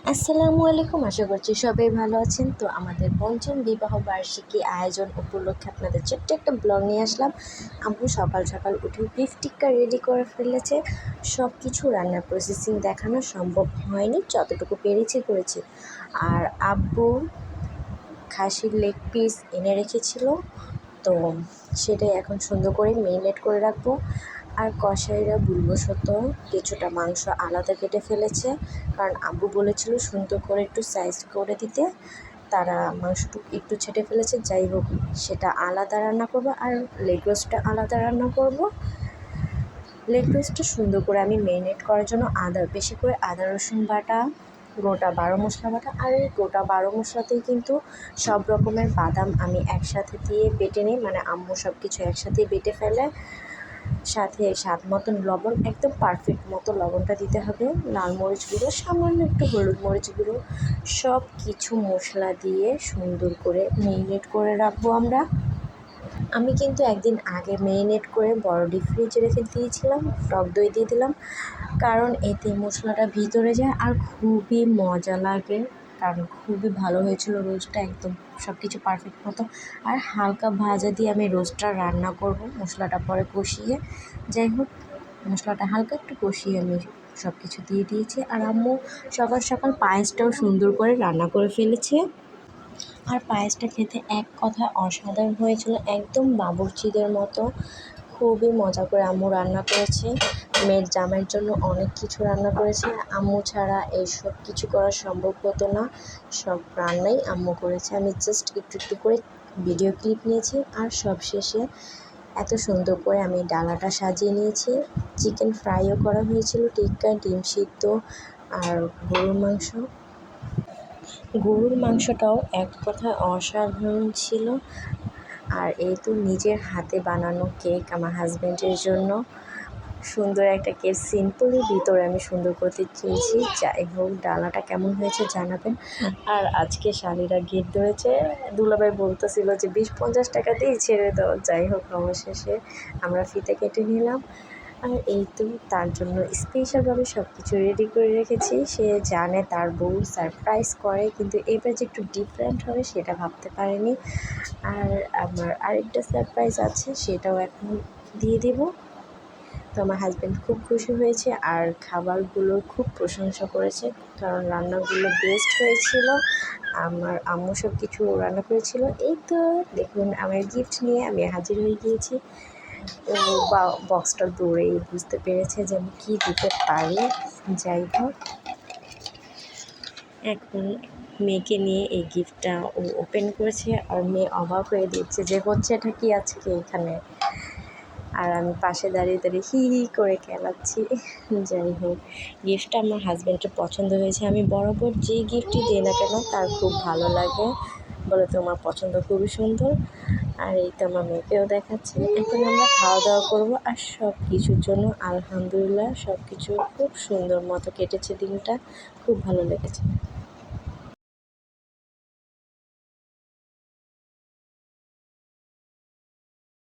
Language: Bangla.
আসসালামু আলাইকুম। আশা করছি সবাই ভালো আছেন। তো আমাদের পঞ্চম বিবাহ বার্ষিকী আয়োজন উপলক্ষে আপনাদের ছোট্ট একটা ব্লগ নিয়ে আসলাম। আম্মু সকাল সকাল উঠে বিফ টিক্কা রেডি করে ফেলেছে। সব কিছু রান্নার প্রসেসিং দেখানো সম্ভব হয়নি, যতটুকু পেরেছি করেছি। আর আব্বু খাসির লেগ পিস এনে রেখেছিল, তো সেটাই এখন সুন্দর করে মেরিনেট করে রাখবো। আর কসাইরা ভুলবশত কিছুটা মাংস আলাদা কেটে ফেলেছে, কারণ আব্বু বলেছিল সুন্দর করে একটু সাইজ করে দিতে। তারা মাংসটুকু একটু ছেটে ফেলেছে। যাই হোক, সেটা আলাদা রান্না করবো, আর লেগ রোস্টটা আলাদা রান্না করব। লেগ রোস্টটা সুন্দর করে আমি মেরিনেট করার জন্য বেশি করে আদা রসুন বাটা, গোটা 12 মশলা বাটা, আর এই গোটা 12 মশলাতেই কিন্তু সব রকমের বাদাম আমি একসাথে দিয়ে বেটে নিই, মানে আম্মু সব কিছু একসাথেই বেটে ফেলে। সাথে স্বাদ মতন লবণ, একদম পারফেক্ট মতো লবণটা দিতে হবে। লাল মরিচ গুঁড়ো, সামান্য একটু হলুদ মরিচ গুঁড়ো, সব কিছু মশলা দিয়ে সুন্দর করে মেরিনেট করে রাখবো আমরা। আমি কিন্তু একদিন আগে মেরিনেট করে বড় ডিপ ফ্রিজে রেখে দিয়েছিলাম, টক দই দিয়ে দিলাম, কারণ এতে মশলাটা ভিতরে যায় আর খুবই মজা লাগে। কারণ খুবই ভালো হয়েছিল রোস্টটা, একদম সব কিছু পারফেক্ট মতো। আর হালকা ভাজা দিয়ে আমি রোস্টটা রান্না করব, মশলাটা পরে কষিয়ে। যাই হোক, মশলাটা হালকা একটু কষিয়ে আমি সব কিছু দিয়ে দিয়েছি। আর আম্মু সকাল সকাল পায়েসটাও সুন্দর করে রান্না করে ফেলেছে। আর পায়েসটা খেতে এক কথায় অসাধারণ হয়েছিল, একদম বাবুর্চিদের মতো। খুবই মজা করে আম্মু রান্না করেছে। মেয়ের জামাইয়ের জন্য অনেক কিছু রান্না করেছে। আম্মু ছাড়া এইসব কিছু করা সম্ভব হতো না। সব রান্নাই আম্মু করেছে, আমি জাস্ট একটু একটু করে ভিডিও ক্লিপ নিয়েছি। আর সব শেষে এত সুন্দর করে আমি ডালাটা সাজিয়ে নিয়েছি। চিকেন ফ্রাইও করা হয়েছিল, টিক্কা, ডিম সিদ্ধ আর গরুর মাংসটাও এক কথায় অসাধারণ ছিল। আর এই তো নিজের হাতে বানানো কেক আমার হাজব্যান্ডের জন্য। সুন্দর একটা কেক, সিম্পলের ভিতরে আমি সুন্দর করতে চেয়েছি। যাই হোক, ডালাটা কেমন হয়েছে জানাবেন। আর আজকে শালিরা গেট ধরেছে, দুলাভাই বলতেছিল যে 20-50 টাকা দিয়ে ছেড়ে দাও। যাই হোক, অবশেষে আমরা ফিতে কেটে নিলাম। আর এই তো তার জন্য স্পেশালভাবে সব কিছু রেডি করে রেখেছি। সে জানে তার বউ সারপ্রাইজ করে, কিন্তু এবার যে একটু ডিফারেন্ট হবে সেটা ভাবতে পারেনি। আর আমার আরেকটা সারপ্রাইজ আছে, সেটাও এখন দিয়ে দেব। তো আমার হাজব্যান্ড খুব খুশি হয়েছে, আর খাবারগুলোর খুব প্রশংসা করেছে, কারণ রান্নাগুলো বেস্ট হয়েছিল। আমার আম্মু সব কিছু রান্না করেছিল। এই তো দেখুন, আমার গিফট নিয়ে আমি হাজির হয়ে গিয়েছি। ও বক্সটা দৌড়েই বুঝতে পেরেছে যে আমি কী দিতে পারি। যাই হোক, এখন মেয়েকে নিয়ে এই গিফটটা ও ওপেন করেছে, আর মেয়ে অবাক হয়ে দিচ্ছে যে হচ্ছে এটা কি আজকে এখানে। আর আমি পাশে দাঁড়িয়ে দাঁড়িয়ে হি হি করে খেলাচ্ছি। যাই হোক, গিফটটা আমার হাজব্যান্ডের পছন্দ হয়েছে। আমি বরাবর যে গিফটই দিই না কেন তার খুব ভালো লাগে, বলে তোমার পছন্দ খুবই সুন্দর। আর এই তো আমার মেয়েকেও দেখাচ্ছে। এখন আমরা খাওয়া দাওয়া করবো। আর সব কিছুর জন্য আলহামদুলিল্লাহ, সব কিছু খুব সুন্দর মতো কেটেছে দিনটা, খুব ভালো লেগেছে।